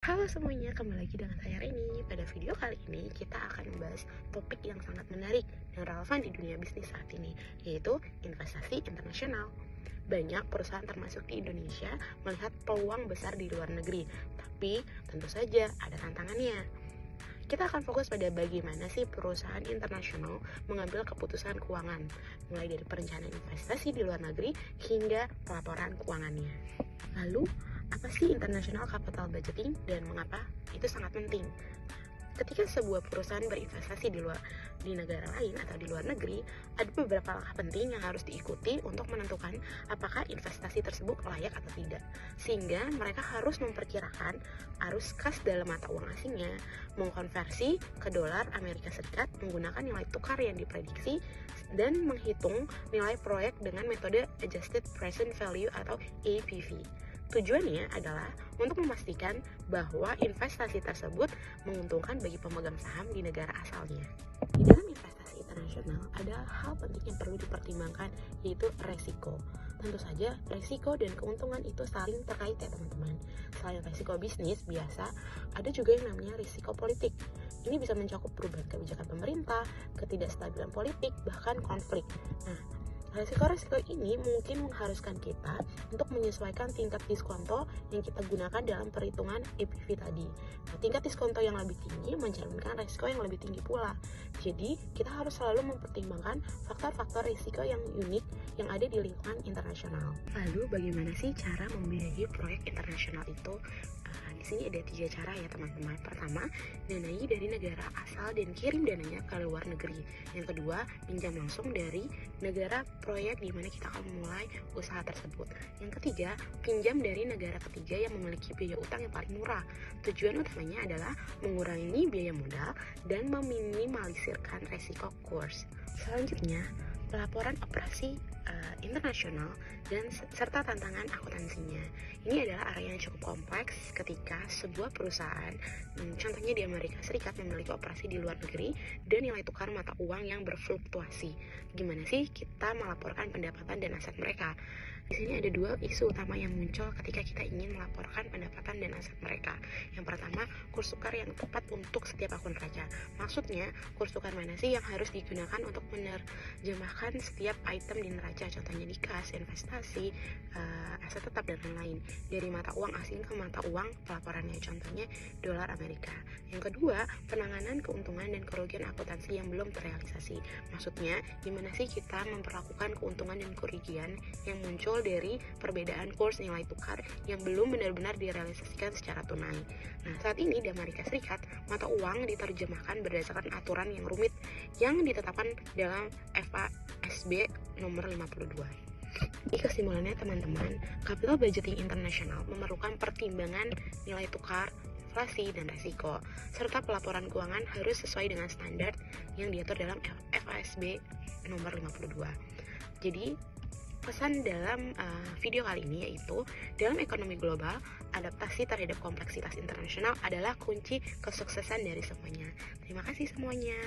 Halo semuanya, kembali lagi dengan saya Reni. Pada video kali ini kita akan membahas topik yang sangat menarik dan relevan di dunia bisnis saat ini, yaitu investasi internasional. Banyak perusahaan termasuk di Indonesia melihat peluang besar di luar negeri, tapi tentu saja ada tantangannya. Kita akan fokus pada bagaimana sih perusahaan internasional mengambil keputusan keuangan, mulai dari perencanaan investasi di luar negeri hingga pelaporan keuangannya. Lalu, apa sih international capital budgeting dan mengapa itu sangat penting? Ketika sebuah perusahaan berinvestasi di negara lain atau di luar negeri, ada beberapa langkah penting yang harus diikuti untuk menentukan apakah investasi tersebut layak atau tidak. Sehingga mereka harus memperkirakan arus kas dalam mata uang asingnya, mengkonversi ke dolar Amerika Serikat menggunakan nilai tukar yang diprediksi, dan menghitung nilai proyek dengan metode Adjusted Present Value atau APV. Tujuannya adalah untuk memastikan bahwa investasi tersebut menguntungkan bagi pemegang saham di negara asalnya. Di dalam investasi internasional ada hal penting yang perlu dipertimbangkan, yaitu resiko. Tentu saja resiko dan keuntungan itu saling terkait ya teman-teman. Selain resiko bisnis biasa, ada juga yang namanya risiko politik. Ini bisa mencakup perubahan kebijakan pemerintah, ketidakstabilan politik, bahkan konflik. Resiko-resiko ini mungkin mengharuskan kita untuk menyesuaikan tingkat diskonto yang kita gunakan dalam perhitungan APV tadi. Tingkat diskonto yang lebih tinggi mencerminkan resiko yang lebih tinggi pula. Jadi, kita harus selalu mempertimbangkan faktor-faktor risiko yang unik yang ada di lingkungan internasional. Lalu, bagaimana sih cara membiayai proyek internasional itu? Di sini ada 3 cara ya teman-teman. Pertama, danai dari negara asal dan kirim dananya ke luar negeri. Yang kedua, pinjam langsung dari negara proyek di mana kita akan memulai usaha tersebut. Yang ketiga, pinjam dari negara ketiga yang memiliki biaya utang yang paling murah. Tujuan utamanya adalah mengurangi biaya modal dan meminimalisirkan resiko kurs. Selanjutnya, pelaporan operasi internasional dan serta tantangan akuntansinya. Ini adalah area yang cukup kompleks ketika sebuah perusahaan, contohnya di Amerika Serikat, memiliki operasi di luar negeri dan nilai tukar mata uang yang berfluktuasi. Gimana sih kita melaporkan pendapatan dan aset mereka? Di sini ada 2 isu utama yang muncul ketika kita ingin melaporkan pendapatan dan aset mereka. Yang pertama, kurs tukar yang tepat untuk setiap akun neraca. Maksudnya, kurs tukar mana sih yang harus digunakan untuk menerjemahkan setiap item di neraca, contohnya di kas, investasi, aset tetap, dan lain-lain. Dari mata uang asing ke mata uang pelaporannya, contohnya dolar Amerika. Yang kedua, penanganan keuntungan dan kerugian akuntansi yang belum terrealisasi. Maksudnya, gimana sih kita memperlakukan keuntungan dan kerugian yang muncul dari perbedaan kurs nilai tukar yang belum benar-benar direalisasikan secara tunai. Saat ini di Amerika Serikat, mata uang diterjemahkan berdasarkan aturan yang rumit yang ditetapkan dalam FASB nomor 52. Di kesimpulannya teman-teman, capital budgeting internasional memerlukan pertimbangan nilai tukar, inflasi, dan resiko, serta pelaporan keuangan harus sesuai dengan standar yang diatur dalam FASB nomor 52. Jadi, pesan dalam video kali ini yaitu, dalam ekonomi global, adaptasi terhadap kompleksitas internasional adalah kunci kesuksesan dari semuanya. Terima kasih semuanya.